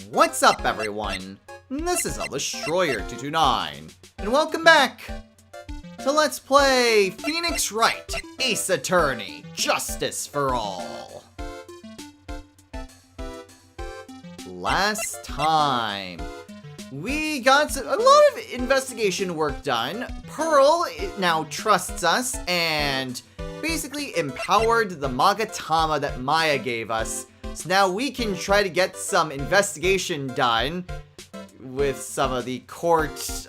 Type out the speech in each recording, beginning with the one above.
What's up, everyone? This is Destroyer229, and welcome back to Let's Play Phoenix Wright, Ace Attorney, Justice for All. Last time, we got a lot of investigation work done. Pearl now trusts us and basically empowered the Magatama that Maya gave us. So now we can try to get some investigation done with some of the court,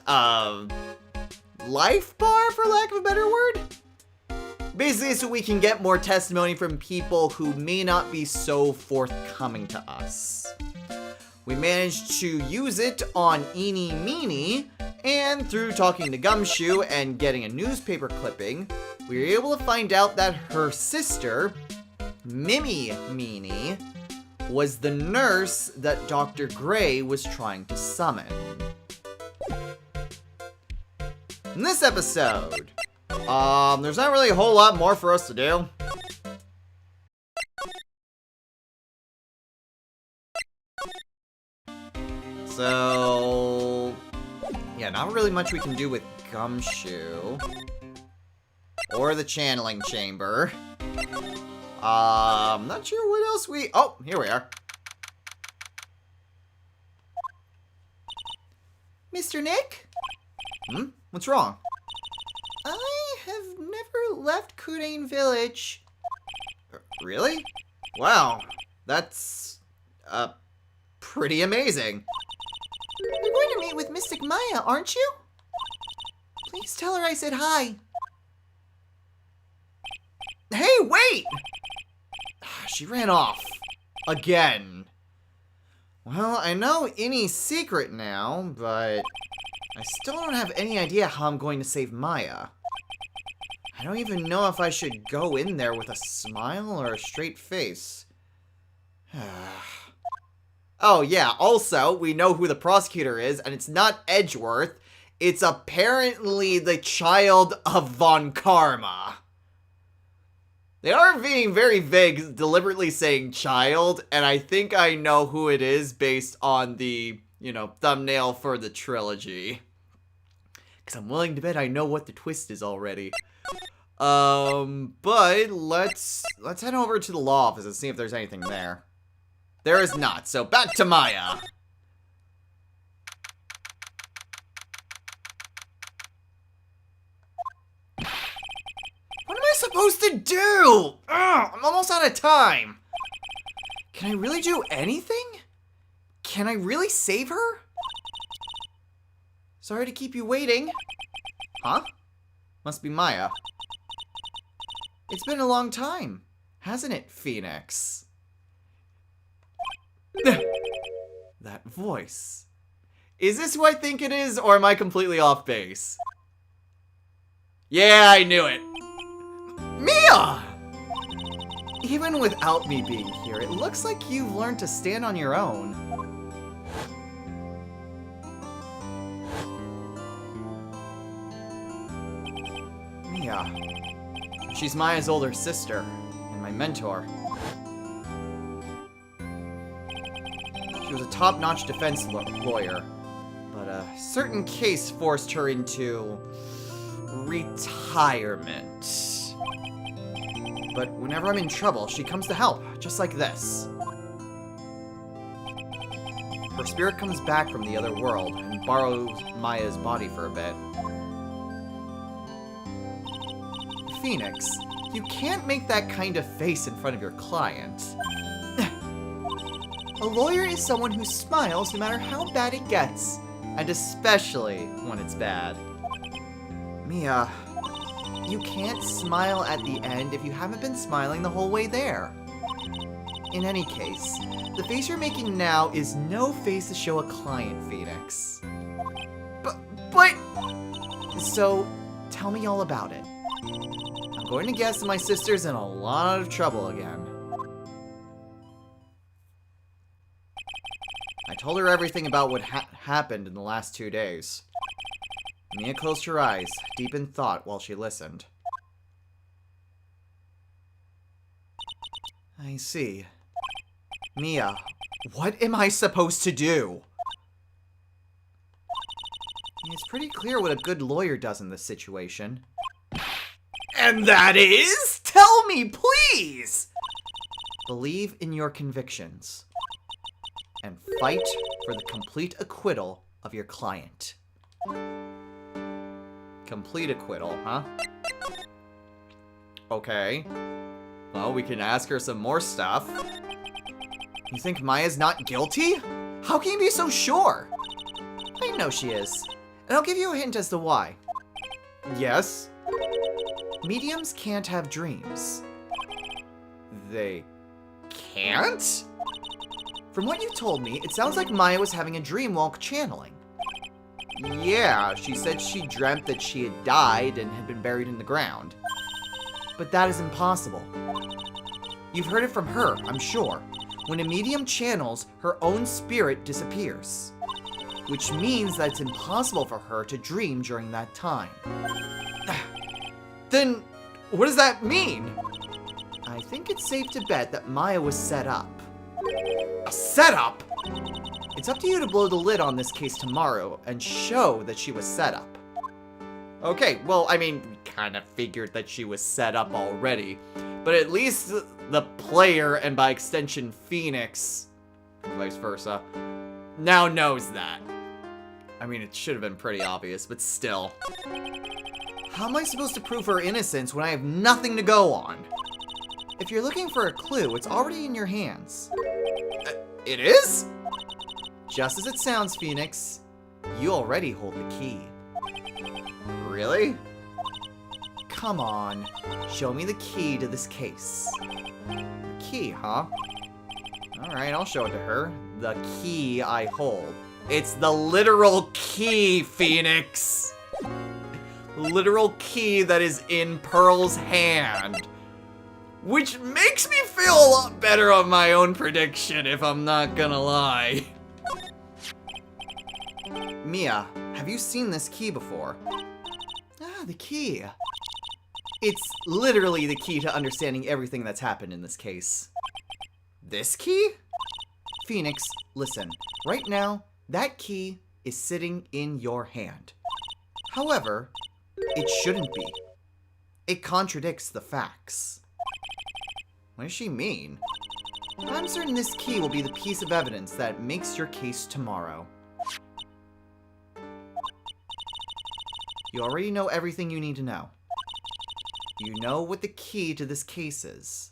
life bar, for lack of a better word? Basically, so we can get more testimony from people who may not be so forthcoming to us. We managed to use it on Eenie Meenie, and through talking to Gumshoe and getting a newspaper clipping, we were able to find out that her sister, Mimi Meenie, was the nurse that Dr. Gray was trying to summon. In this episode, there's not really a whole lot more for us to do. So, yeah, not really much we can do with Gumshoe. Or the channeling chamber. Not sure what else oh, here we are. Mr. Nick? What's wrong? I have never left Kurain Village. Really? Wow, that's, pretty amazing. You're going to meet with Mystic Maya, aren't you? Please tell her I said hi. Hey, wait! She ran off. Again. Well, I know Inie's secret now, but I still don't have any idea how I'm going to save Maya. I don't even know if I should go in there with a smile or a straight face. Oh yeah, also, we know who the prosecutor is, and it's not Edgeworth. It's apparently the child of Von Karma. They are being very vague, deliberately saying child, and I think I know who it is based on the, thumbnail for the trilogy. Because I'm willing to bet I know what the twist is already. But let's head over to the law office and see if there's anything there. There is not, so back to Maya. What am I supposed to do? Ugh, I'm almost out of time. Can I really do anything? Can I really save her? Sorry to keep you waiting. Huh? Must be Maya. It's been a long time, hasn't it, Phoenix? That voice. Is this who I think it is, or am I completely off base? Yeah, I knew it. Mia! Even without me being here, it looks like you've learned to stand on your own. Mia. She's Maya's older sister, and my mentor. She was a top-notch defense lawyer, but a certain case forced her into retirement. But whenever I'm in trouble, she comes to help, just like this. Her spirit comes back from the other world and borrows Maya's body for a bit. Phoenix, you can't make that kind of face in front of your client. A lawyer is someone who smiles no matter how bad it gets, and especially when it's bad. Mia, you can't smile at the end if you haven't been smiling the whole way there. In any case, the face you're making now is no face to show a client, Phoenix. But... So, tell me all about it. I'm going to guess that my sister's in a lot of trouble again. I told her everything about what happened in the last 2 days. Mia closed her eyes, deep in thought, while she listened. I see. Mia, What am I supposed to do? It's pretty clear what a good lawyer does in this situation. And that is? Tell me, please! Believe in your convictions. And fight for the complete acquittal of your client. Complete acquittal, huh? Okay. Well, we can ask her some more stuff. You think Maya's not guilty? How can you be so sure? I know she is. And I'll give you a hint as to why. Yes? Mediums can't have dreams. They can't? From what you told me, it sounds like Maya was having a dream while channeling. Yeah, she said she dreamt that she had died and had been buried in the ground. But that is impossible. You've heard it from her, I'm sure. When a medium channels, her own spirit disappears. Which means that it's impossible for her to dream during that time. Then, what does that mean? I think it's safe to bet that Maya was set up. A setup? It's up to you to blow the lid on this case tomorrow and show that she was set up. Okay, well, I mean, we kind of figured that she was set up already. But at least the player, and by extension Phoenix, vice versa, now knows that. I mean, it should have been pretty obvious, but still. How am I supposed to prove her innocence when I have nothing to go on? If you're looking for a clue, it's already in your hands. It is? Just as it sounds, Phoenix. You already hold the key. Really? Come on. Show me the key to this case. The key, huh? Alright, I'll show it to her. The key I hold. It's the literal key, Phoenix! Literal key that is in Pearl's hand. Which makes me feel a lot better on my own prediction, if I'm not gonna lie. Mia, have you seen this key before? Ah, the key. It's literally the key to understanding everything that's happened in this case. This key? Phoenix, listen. Right now, that key is sitting in your hand. However, it shouldn't be. It contradicts the facts. What does she mean? I'm certain this key will be the piece of evidence that makes your case tomorrow. You already know everything you need to know. You know what the key to this case is.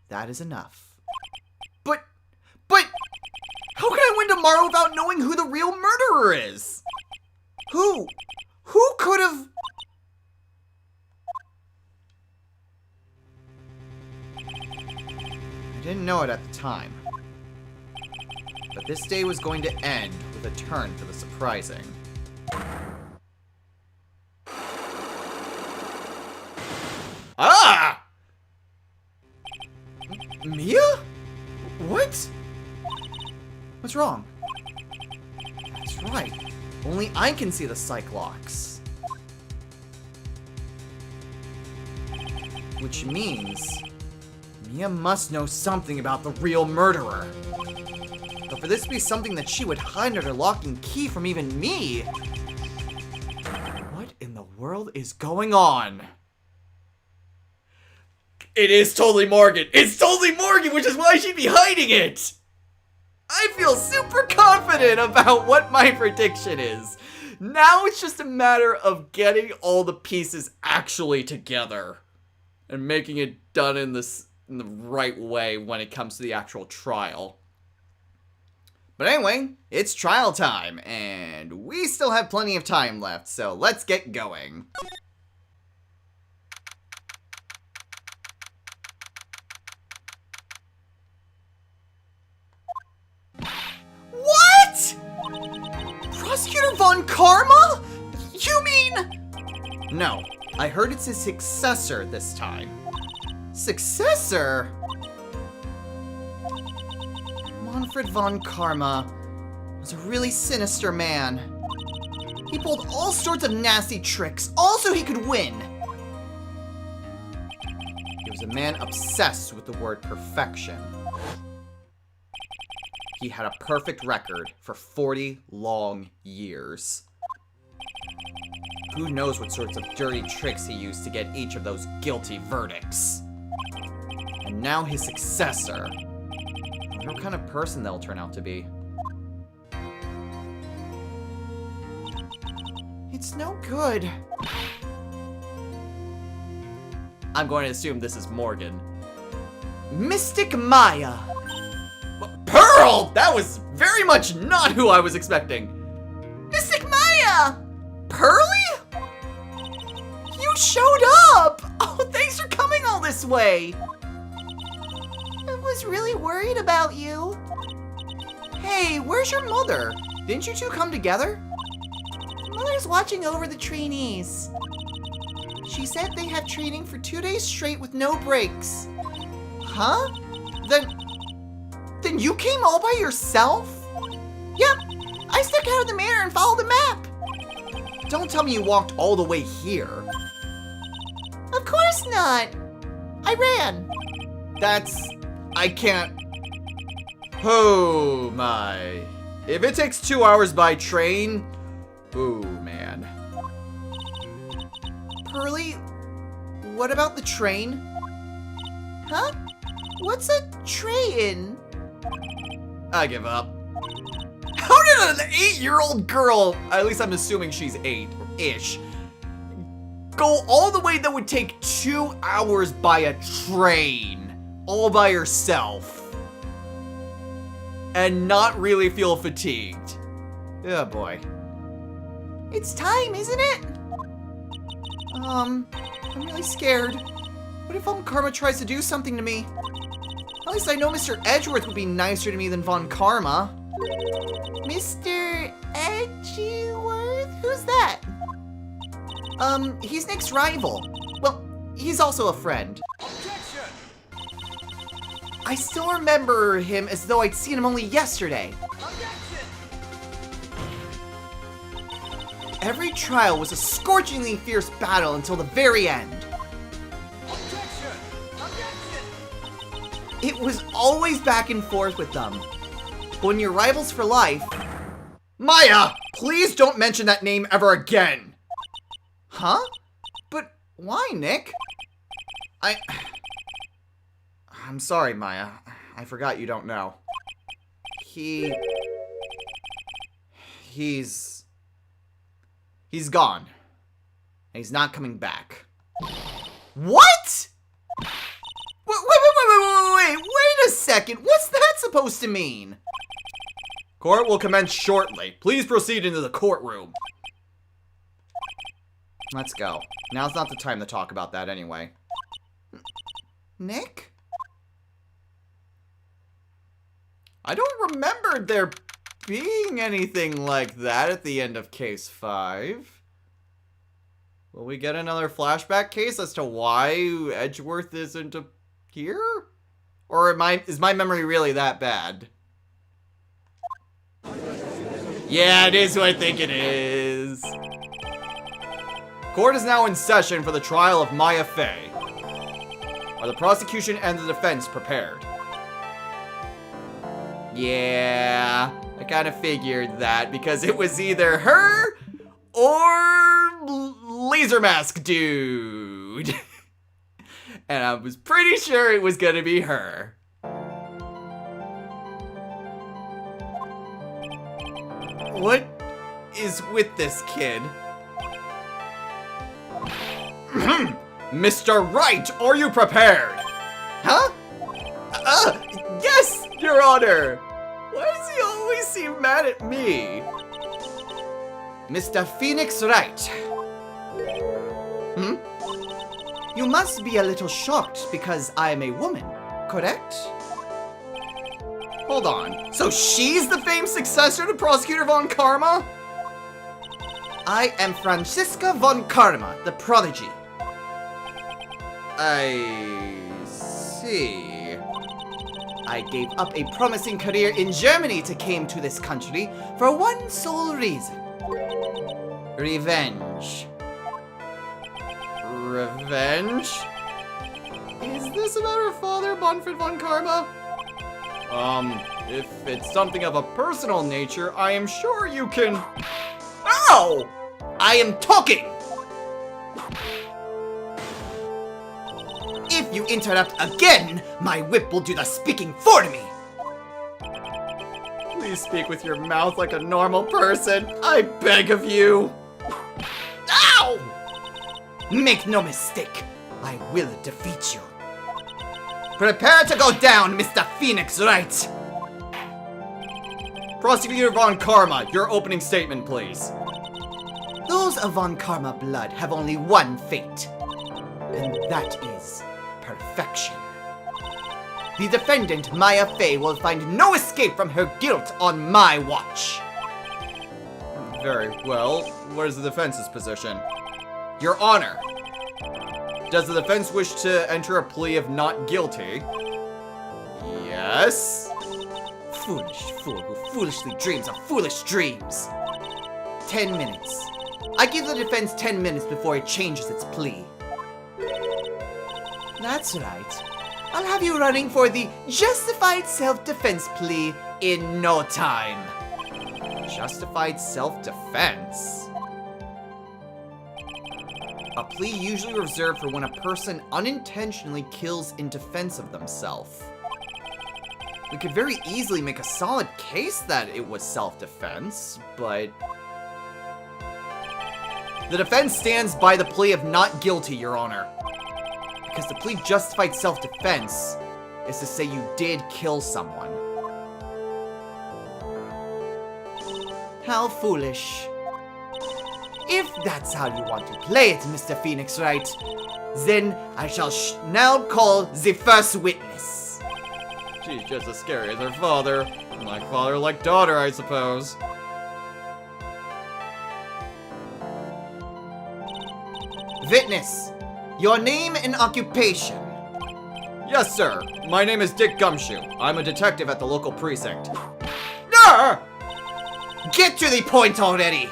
That is enough. But, how can I win tomorrow without knowing who the real murderer is? Who could have... I didn't know it at the time. But this day was going to end with a turn for the surprising. Ah! Mia? What? What's wrong? That's right. Only I can see the Cyclops. Which means Mia must know something about the real murderer. But for this to be something that she would hide under lock and key from even me... What in the world is going on? It is totally Morgan! It's totally Morgan, which is why she'd be hiding it! I feel super confident about what my prediction is. Now it's just a matter of getting all the pieces actually together. And making it done in the right way when it comes to the actual trial. But anyway, it's trial time, and we still have plenty of time left, so let's get going. What? Prosecutor Von Karma? You mean... No, I heard it's his successor this time. Successor? Manfred von Karma was a really sinister man. He pulled all sorts of nasty tricks, all so he could win. He was a man obsessed with the word perfection. he had a perfect record for 40 long years. Who knows what sorts of dirty tricks he used to get each of those guilty verdicts. And now his successor. I wonder what kind of person they'll turn out to be. It's no good. I'm going to assume this is Morgan. Mystic Maya. Pearl! That was very much not who I was expecting. Mystic Maya! Pearly? You showed up! Oh, thanks for coming all this way. I was really worried about you. Hey, where's your mother? Didn't you two come together? Mother's watching over the trainees. She said they have training for 2 days straight with no breaks. Huh? Then you came all by yourself? Yep, I stuck out of the mirror and followed the map. Don't tell me you walked all the way here. Of course not. I ran. I can't. Oh my. If it takes 2 hours by train, ooh man. Pearly, what about the train? Huh? What's a train? I give up. How did an 8-year-old girl, at least I'm assuming she's 8-ish, go all the way that would take 2 hours by a train, all by herself, and not really feel fatigued? Oh boy. It's time, isn't it? I'm really scared. What if Karma tries to do something to me? At least I know Mr. Edgeworth would be nicer to me than Von Karma. Mr. Edgeworth? Who's that? He's Nick's rival. Well, he's also a friend. Objection! I still remember him as though I'd seen him only yesterday. Objection! Every trial was a scorchingly fierce battle until the very end. Objection! Objection! It was always back and forth with them. But when you're rivals for life... Maya! Please don't mention that name ever again! Huh? But why, Nick? I'm sorry, Maya. I forgot you don't know. He's gone. And he's not coming back. What? Wait a second. What's that supposed to mean? Court will commence shortly. Please proceed into the courtroom. Let's go. Now's not the time to talk about that anyway. Nick? I don't remember there being anything like that at the end of case 5. Will we get another flashback case as to why Edgeworth isn't here? Or is my memory really that bad? Yeah, it is who I think it is. Court is now in session for the trial of Maya Fey. Are the prosecution and the defense prepared? Yeah, I kind of figured that because it was either her or Laser Mask Dude. And I was pretty sure it was gonna be her. What is with this kid? Mr. Wright, are you prepared? Huh? Yes, Your Honor. Why does he always seem mad at me? Mr. Phoenix Wright. You must be a little shocked because I am a woman, correct? Hold on. So she's the famed successor to Prosecutor Von Karma? I am Franziska Von Karma, the prodigy. I see. I gave up a promising career in Germany to come to this country for one sole reason. Revenge. Revenge? Is this about her father, Manfred Von Karma? If it's something of a personal nature, I am sure you can... Ow! I am talking! If you interrupt again, my whip will do the speaking for me! Please speak with your mouth like a normal person. I beg of you. Ow! Make no mistake, I will defeat you. Prepare to go down, Mr. Phoenix Wright. Prosecutor Von Karma, your opening statement, please. Those of Von Karma blood have only one fate, and that is perfection. The defendant, Maya Fey, will find no escape from her guilt on my watch. Very well. What is the defense's position? Your Honor, does the defense wish to enter a plea of not guilty? Yes. Foolish fool who foolishly dreams of foolish dreams. 10 minutes. I give the defense 10 minutes before it changes its plea. That's right. I'll have you running for the justified self-defense plea in no time. Justified self-defense? A plea usually reserved for when a person unintentionally kills in defense of themselves. We could very easily make a solid case that it was self-defense, but... The defense stands by the plea of not guilty, Your Honor. Because the plea justified self-defense is to say you did kill someone. How foolish. If that's how you want to play it, Mr. Phoenix Wright, then I shall now call the first witness. She's just as scary as her father. Like father, like daughter, I suppose. Witness, your name and occupation. Yes, sir. My name is Dick Gumshoe. I'm a detective at the local precinct. Get to the point already!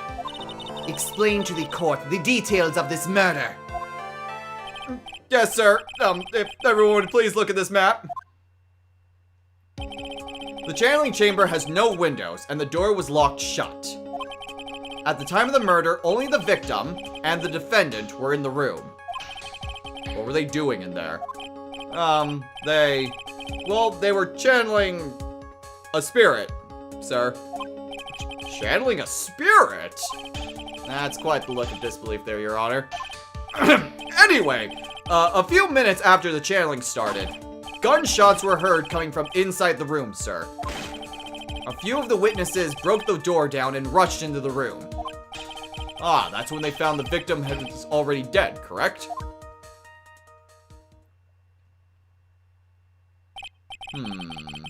Explain to the court the details of this murder. Yes, sir. If everyone would please look at this map. The channeling chamber has no windows, and the door was locked shut. At the time of the murder, only the victim and the defendant were in the room. What were they doing in there? They were channeling a spirit, sir. Channeling a spirit? That's quite the look of disbelief there, Your Honor. Anyway, a few minutes after the channeling started, gunshots were heard coming from inside the room, sir. A few of the witnesses broke the door down and rushed into the room. Ah, that's when they found the victim was already dead, correct?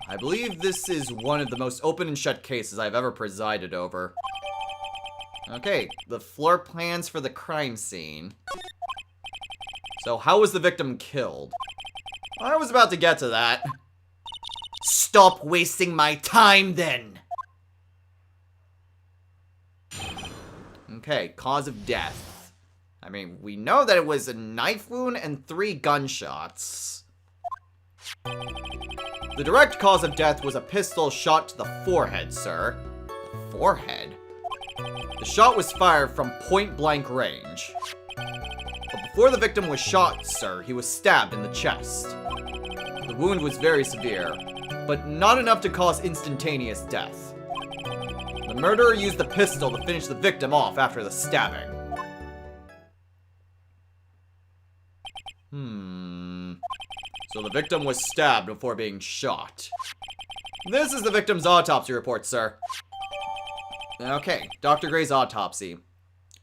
I believe this is one of the most open and shut cases I've ever presided over. Okay, the floor plans for the crime scene. So, how was the victim killed? I was about to get to that. Stop wasting my time, then! Okay, cause of death. I mean, we know that it was a knife wound and 3 gunshots. The direct cause of death was a pistol shot to the forehead, sir. The forehead? The shot was fired from point-blank range. But before the victim was shot, sir, he was stabbed in the chest. The wound was very severe, but not enough to cause instantaneous death. The murderer used the pistol to finish the victim off after the stabbing. So the victim was stabbed before being shot. This is the victim's autopsy report, sir. Okay, Dr. Gray's autopsy.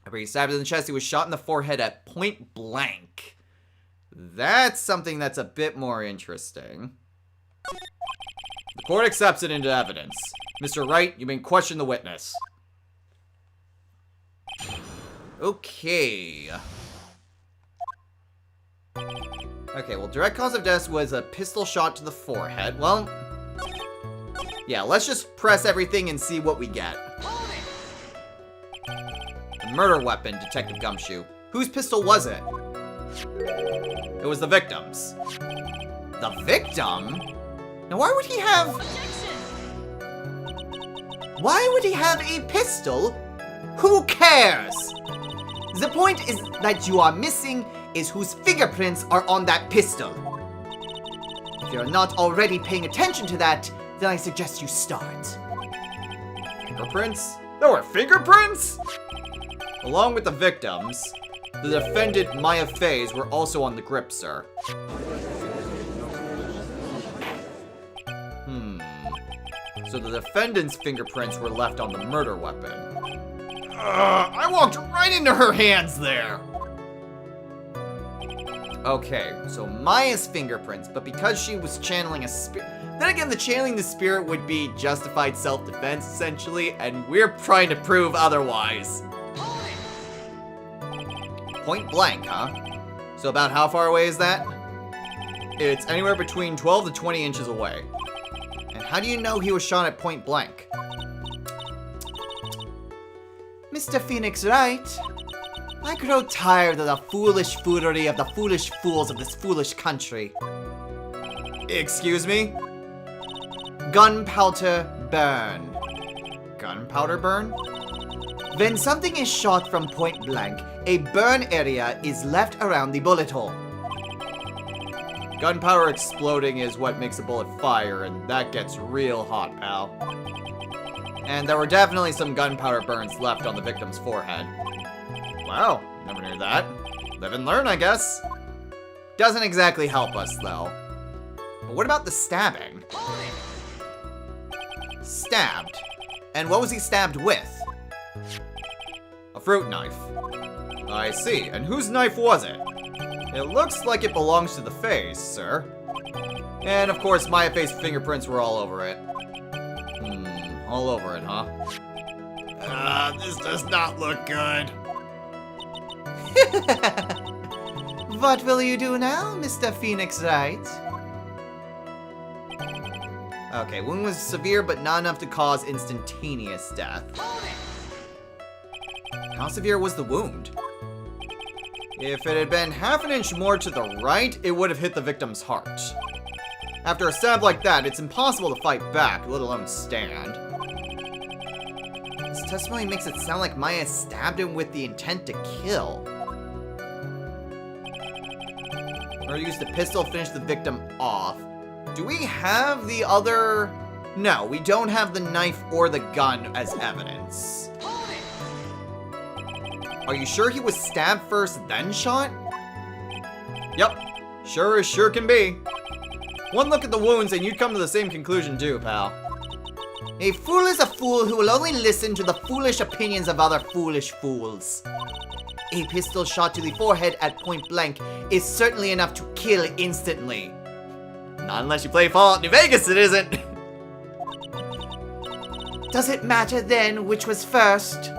After he stabbed in the chest, he was shot in the forehead at point blank. That's something that's a bit more interesting. The court accepts it into evidence. Mr. Wright, you may question the witness. Okay. Okay, well, direct cause of death was a pistol shot to the forehead. Well, yeah, let's just press everything and see what we get. The murder weapon, Detective Gumshoe. Whose pistol was it? It was the victim's. The victim? Now, why would he have... Why would he have a pistol? Who cares? The point is that you are missing is whose fingerprints are on that pistol. If you're not already paying attention to that, then I suggest you start. Fingerprints? There were fingerprints? Along with the victims, the defendant Maya Fays were also on the grip, sir. So the defendant's fingerprints were left on the murder weapon. I walked right into her hands there! Okay, so Maya's fingerprints, but because she was channeling a spirit... Then again, the channeling the spirit would be justified self-defense, essentially, and we're trying to prove otherwise. Point blank, huh? So about how far away is that? It's anywhere between 12 to 20 inches away. And how do you know he was shot at point blank? Mr. Phoenix, right? I grow tired of the foolish foolery of the foolish fools of this foolish country. Excuse me? Gunpowder burn. Gunpowder burn? When something is shot from point blank, a burn area is left around the bullet hole. Gunpowder exploding is what makes a bullet fire, and that gets real hot, pal. And there were definitely some gunpowder burns left on the victim's forehead. Wow, never knew that. Live and learn, I guess. Doesn't exactly help us, though. But what about the stabbing? Stabbed. And what was he stabbed with? A fruit knife. I see. And whose knife was it? It looks like it belongs to the face, sir. And of course, Maya Faye's fingerprints were all over it. All over it, huh? This does not look good. What will you do now, Mr. Phoenix Wright? Okay, wound was severe, but not enough to cause instantaneous death. How severe was the wound? If it had been half an inch more to the right, it would have hit the victim's heart. After a stab like that, it's impossible to fight back, let alone stand. This testimony makes it sound like Maya stabbed him with the intent to kill. Or used the pistol to finish the victim off. Do we have the other... No, we don't have the knife or the gun as evidence. Are you sure he was stabbed first, then shot? Yep, sure as sure can be. One look at the wounds and you'd come to the same conclusion too, pal. A fool is a fool who will only listen to the foolish opinions of other foolish fools. A pistol shot to the forehead at point blank is certainly enough to kill instantly. Not unless you play Fallout New Vegas, it isn't. Does it matter then which was first?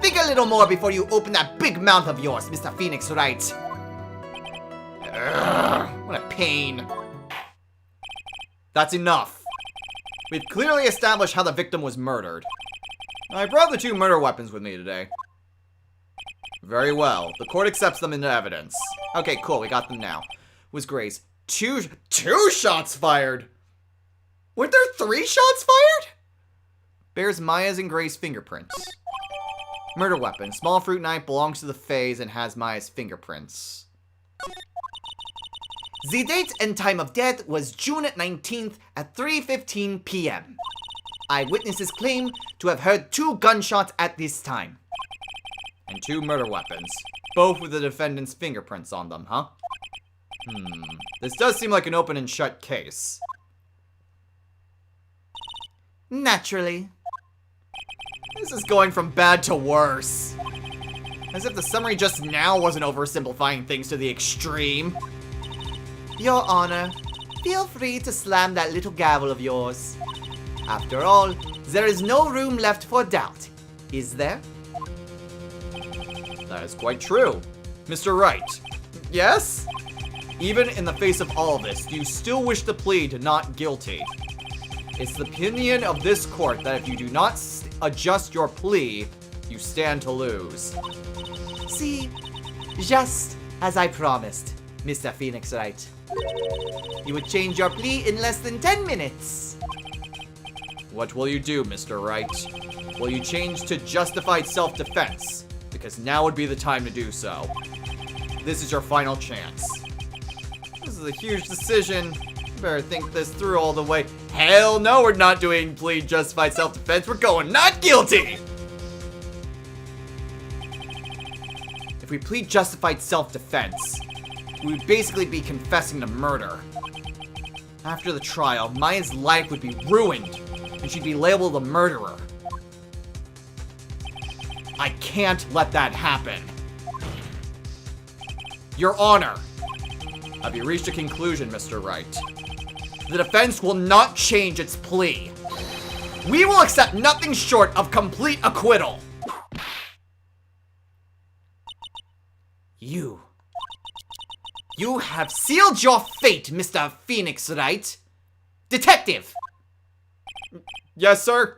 Think a little more before you open that big mouth of yours, Mr. Phoenix Wright. Ugh, what a pain. That's enough. We've clearly established how the victim was murdered. I brought the 2 murder weapons with me today. Very well. The court accepts them into evidence. Okay, cool. We got them now. Was Gray's two shots fired? Weren't there 3 shots fired? Bears Maya's and Gray's fingerprints. Murder weapon. Small fruit knife belongs to the Fays and has Maya's fingerprints. The date and time of death was June 19th at 3:15 p.m. Eyewitnesses claim to have heard 2 gunshots at this time. And 2 murder weapons. Both with the defendant's fingerprints on them, huh? This does seem like an open and shut case. Naturally. This is going from bad to worse. As if the summary just now wasn't oversimplifying things to the extreme. Your Honor, feel free to slam that little gavel of yours. After all, there is no room left for doubt, is there? That is quite true. Mr. Wright. Yes? Even in the face of all this, do you still wish to plead not guilty? It's the opinion of this court that if you do not adjust your plea, you stand to lose. See, just as I promised, Mr. Phoenix Wright. You would change your plea in less than 10 minutes. What will you do, Mr. Wright? Will you change to justified self-defense? Because now would be the time to do so. This is your final chance. This is a huge decision. You better think this through all the way. Hell no, we're not doing plead justified self-defense. We're going not guilty! If we plead justified self-defense, we would basically be confessing to murder. After the trial, Maya's life would be ruined, and she'd be labeled a murderer. I can't let that happen. Your Honor, have you reached a conclusion, Mr. Wright? The defense will not change its plea. We will accept nothing short of complete acquittal. You have sealed your fate, Mr. Phoenix Wright. Detective! Yes, sir?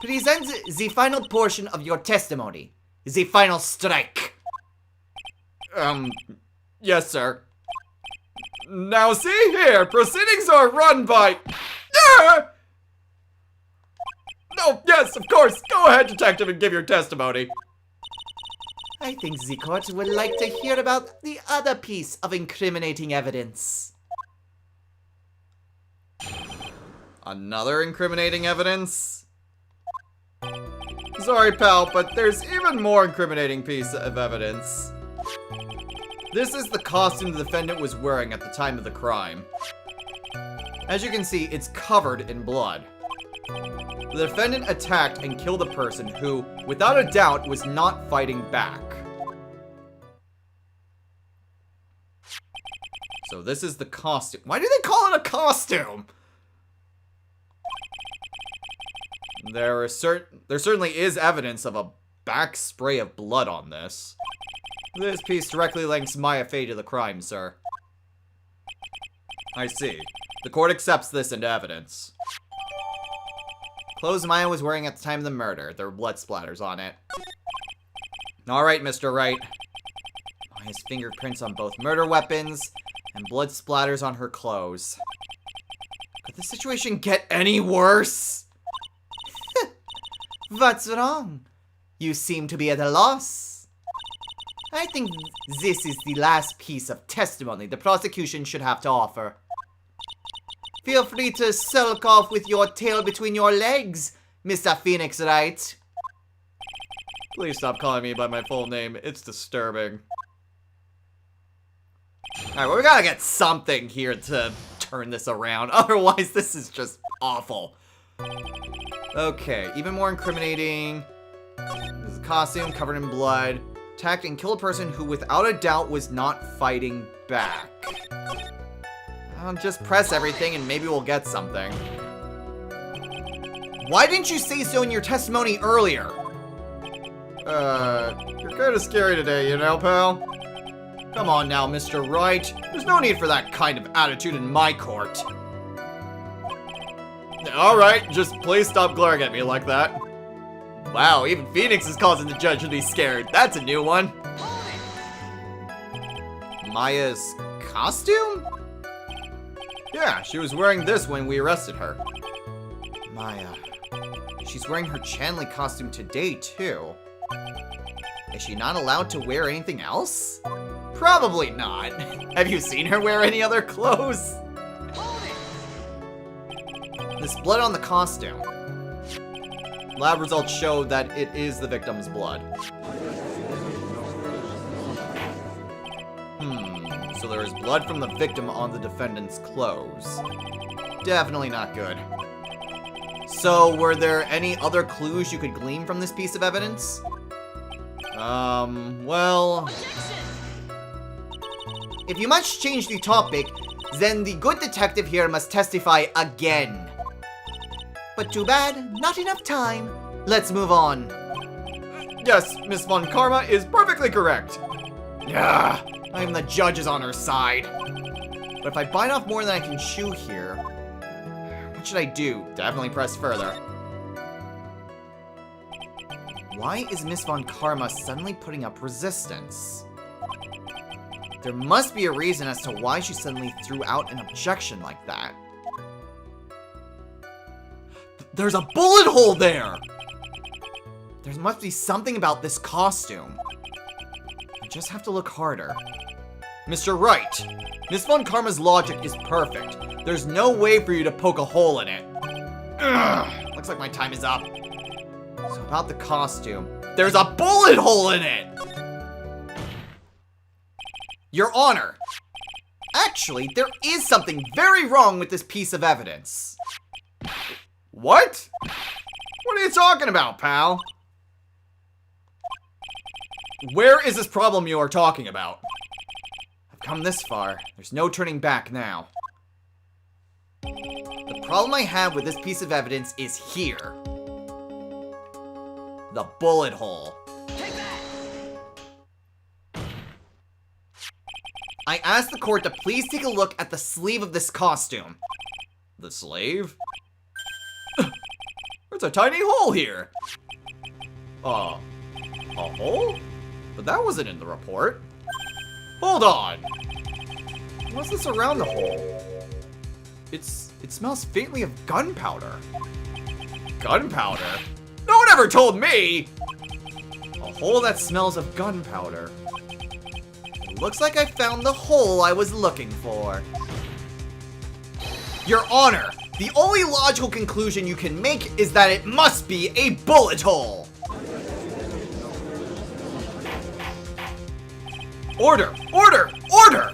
Present the final portion of your testimony. The final strike. Yes, sir. Now see here, proceedings are run by... Oh, yes, of course. Go ahead, detective, and give your testimony. I think the court would like to hear about the other piece of incriminating evidence. Another incriminating evidence? Sorry, pal, but there's even more incriminating piece of evidence. This is the costume the defendant was wearing at the time of the crime. As you can see, it's covered in blood. The defendant attacked and killed a person who, without a doubt, was not fighting back. So this is the costume. Why do they call it a costume? There certainly is evidence of a back spray of blood on this. This piece directly links Maya Fey to the crime, sir. I see. The court accepts this into evidence. Clothes Maya was wearing at the time of the murder. There were blood splatters on it. Alright, Mr. Wright. Maya's fingerprints on both murder weapons and blood splatters on her clothes. Could the situation get any worse? What's wrong? You seem to be at a loss. I think this is the last piece of testimony the prosecution should have to offer. Feel free to sulk off with your tail between your legs, Mr. Phoenix Wright. Please stop calling me by my full name. It's disturbing. Alright, well, we gotta get something here to turn this around. Otherwise, this is just awful. Okay, even more incriminating. This is a costume covered in blood. Attacked and killed a person who, without a doubt, was not fighting back. I'll just press everything and maybe we'll get something. Why didn't you say so in your testimony earlier? You're kinda scary today, you know, pal? Come on now, Mr. Wright. There's no need for that kind of attitude in my court. Alright, just please stop glaring at me like that. Wow, even Phoenix is causing the judge to be scared. That's a new one. Maya's costume? Yeah, she was wearing this when we arrested her. Maya. She's wearing her Chanley costume today, too. Is she not allowed to wear anything else? Probably not. Have you seen her wear any other clothes? There's blood on the costume. Lab results show that it is the victim's blood. So there is blood from the victim on the defendant's clothes. Definitely not good. So, were there any other clues you could glean from this piece of evidence? Well... If you must change the topic, then the good detective here must testify again. But too bad, not enough time. Let's move on. Yes, Miss Von Karma is perfectly correct. Yeah, I'm the judge is on her side. But if I bite off more than I can chew here, what should I do? Definitely press further. Why is Miss Von Karma suddenly putting up resistance? There must be a reason as to why she suddenly threw out an objection like that. There's a bullet hole there! There must be something about this costume. I just have to look harder. Mr. Wright, Miss Von Karma's logic is perfect. There's no way for you to poke a hole in it. Ugh, looks like my time is up. So about the costume. There's a bullet hole in it! Your Honor, actually, there is something very wrong with this piece of evidence. What? What are you talking about, pal? Where is this problem you are talking about? I've come this far. There's no turning back now. The problem I have with this piece of evidence is here. The bullet hole. Take that! I asked the court to please take a look at the sleeve of this costume. The sleeve? There's a tiny hole here. A hole? But that wasn't in the report. Hold on. What's this around the hole? It smells faintly of gunpowder. Gunpowder? No one ever told me! A hole that smells of gunpowder. It looks like I found the hole I was looking for. Your Honor, the only logical conclusion you can make is that it must be a bullet hole. Order! Order! Order!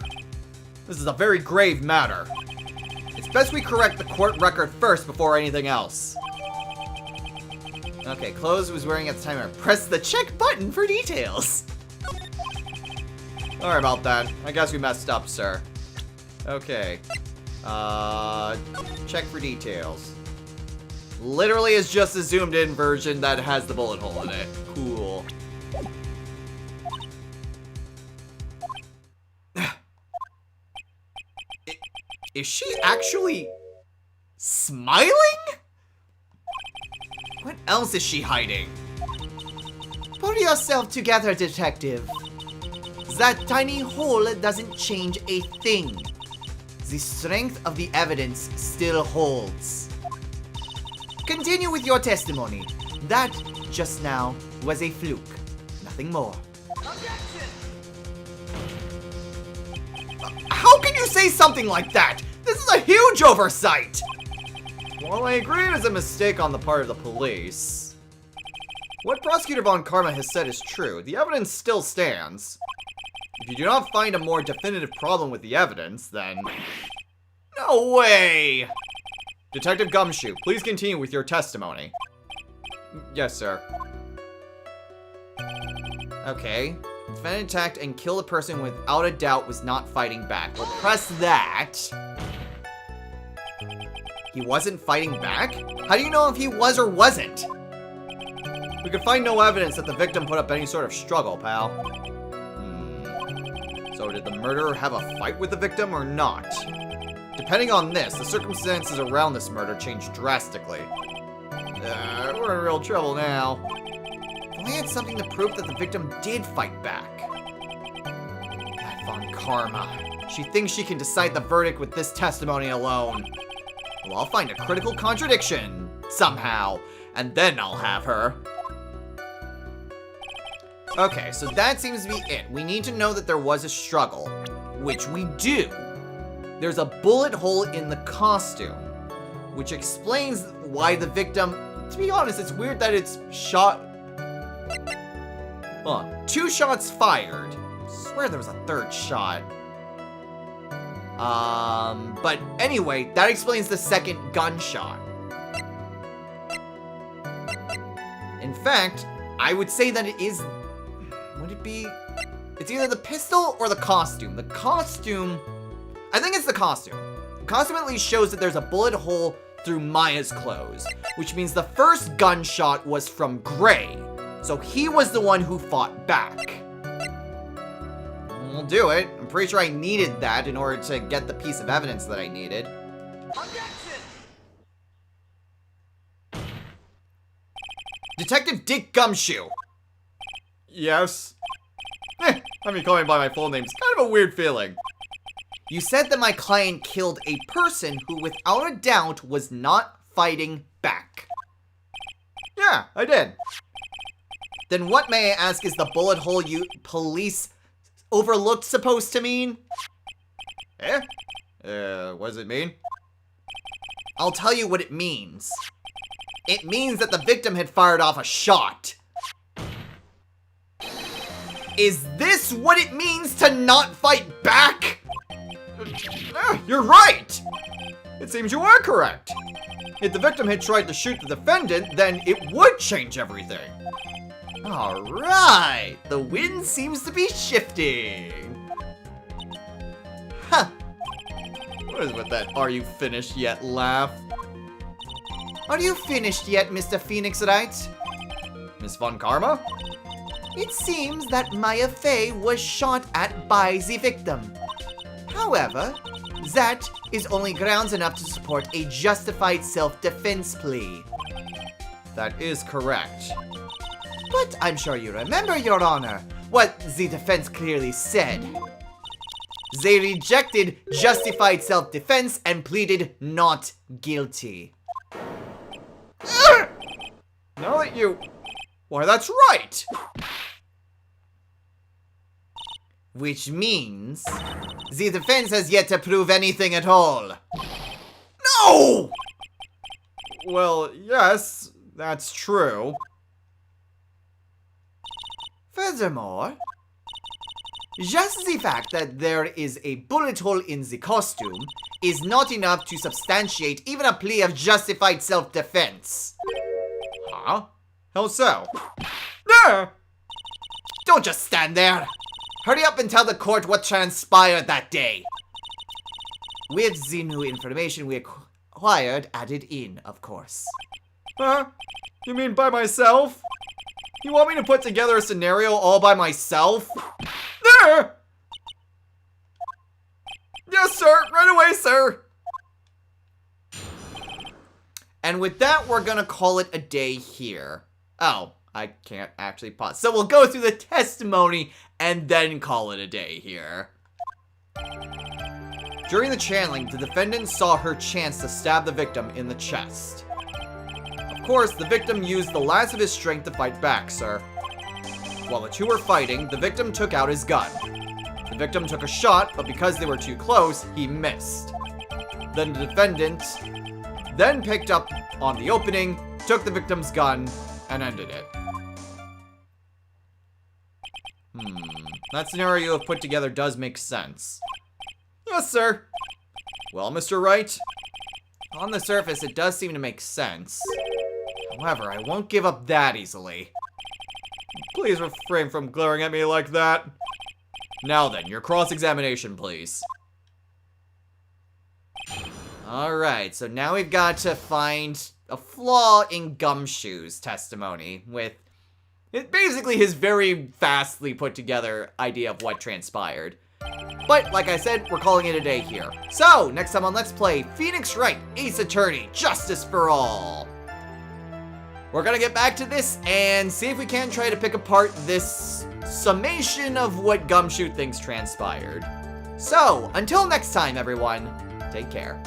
This is a very grave matter. It's best we correct the court record first before anything else. Okay, clothes was wearing at the time. Press the check button for details. Sorry about that. I guess we messed up, sir. Okay. Check for details. Literally is just a zoomed in version that has the bullet hole in it. Cool. Is she actually smiling? What else is she hiding? Pull yourself together, detective. That tiny hole doesn't change a thing. The strength of the evidence still holds. Continue with your testimony. That, just now, was a fluke. Nothing more. How can you say something like that? This is a huge oversight! Well, I agree it is a mistake on the part of the police. What Prosecutor Von Karma has said is true. The evidence still stands. If you do not find a more definitive problem with the evidence, then... No way! Detective Gumshoe, please continue with your testimony. Yes, sir. Okay. The defendant attacked and killed a person without a doubt was not fighting back. Well, press that. He wasn't fighting back? How do you know if he was or wasn't? We could find no evidence that the victim put up any sort of struggle, pal. So did the murderer have a fight with the victim or not? Depending on this, the circumstances around this murder changed drastically. We're in real trouble now. If only had something to prove that the victim did fight back. That Von Karma. She thinks she can decide the verdict with this testimony alone. Well, I'll find a critical contradiction, somehow, and then I'll have her. Okay, so that seems to be it. We need to know that there was a struggle, which we do. There's a bullet hole in the costume, which explains why the victim... To be honest, it's weird that it's shot... 2 shots fired. I swear there was a 3rd shot. But anyway, that explains the 2nd gunshot. In fact, I would say that it is... Would it be... It's either the pistol or the costume. The costume... I think it's the costume. The costume at least shows that there's a bullet hole through Maya's clothes, which means the first gunshot was from Gray. So he was the one who fought back. We'll do it. I'm pretty sure I needed that in order to get the piece of evidence that I needed. Objection! Detective Dick Gumshoe. Yes? I mean, calling me by my full name is kind of a weird feeling. You said that my client killed a person who, without a doubt, was not fighting back. Yeah, I did. Then what, may I ask, is the bullet hole you police overlooked supposed to mean? Eh? What does it mean? I'll tell you what it means. It means that the victim had fired off a shot. Is this what it means to not fight back? You're right! It seems you are correct. If the victim had tried to shoot the defendant, then it would change everything. Alright, the wind seems to be shifting. Huh. What is with that "are you finished yet" laugh? Are you finished yet, Mr. Phoenix Wright? Miss Von Karma? It seems that Maya Fey was shot at by the victim. However, that is only grounds enough to support a justified self-defense plea. That is correct. But I'm sure you remember, Your Honor, what the defense clearly said. They rejected justified self-defense and pleaded not guilty. Now that you... Why, that's right! Which means the defense has yet to prove anything at all. No! Well, yes, that's true. Furthermore, just the fact that there is a bullet hole in the costume is not enough to substantiate even a plea of justified self-defense. Huh? How so? Don't just stand there. Hurry up and tell the court what transpired that day. With the new information we acquired added in, of course. Huh? You mean by myself? You want me to put together a scenario all by myself? Yes, sir. Right away, sir. And with that, we're gonna call it a day here. Oh, I can't actually pause. So we'll go through the testimony and then call it a day here. During the channeling, the defendant saw her chance to stab the victim in the chest. Of course, the victim used the last of his strength to fight back, sir. While the two were fighting, the victim took out his gun. The victim took a shot, but because they were too close, he missed. Then the defendant then picked up on the opening, took the victim's gun, and ended it. That scenario you have put together does make sense. Yes, sir. Well, Mr. Wright, on the surface, it does seem to make sense. However, I won't give up that easily. Please refrain from glaring at me like that. Now then, your cross-examination, please. Alright, so now we've got to find a flaw in Gumshoe's testimony with basically his very vastly put together idea of what transpired. But, like I said, we're calling it a day here. So, next time on Let's Play, Phoenix Wright, Ace Attorney, Justice for All. We're gonna get back to this and see if we can try to pick apart this summation of what Gumshoe thinks transpired. So, until next time, everyone, take care.